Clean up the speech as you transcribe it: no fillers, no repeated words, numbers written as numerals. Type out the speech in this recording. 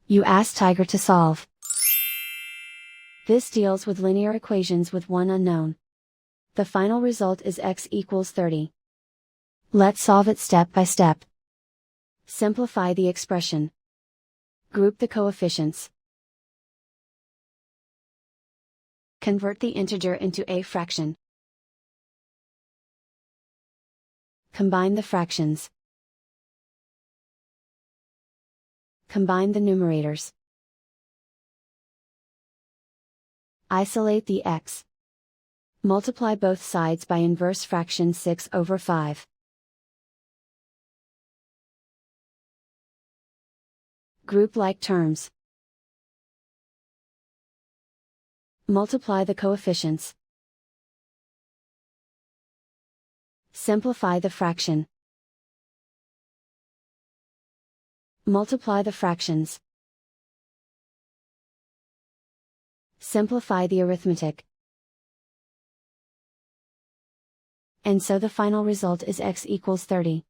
You ask Tiger to solve. This deals with linear equations with one unknown. The final result is x equals 30. Let's solve it step by step. Simplify the expression. Group the coefficients. Convert the integer into a fraction. Combine the fractions. Combine the numerators. Isolate the x. Multiply both sides by inverse fraction 6/5. Group like terms. Multiply the coefficients. Simplify the fraction. Multiply the fractions. Simplify the arithmetic. And so the final result is x equals 30.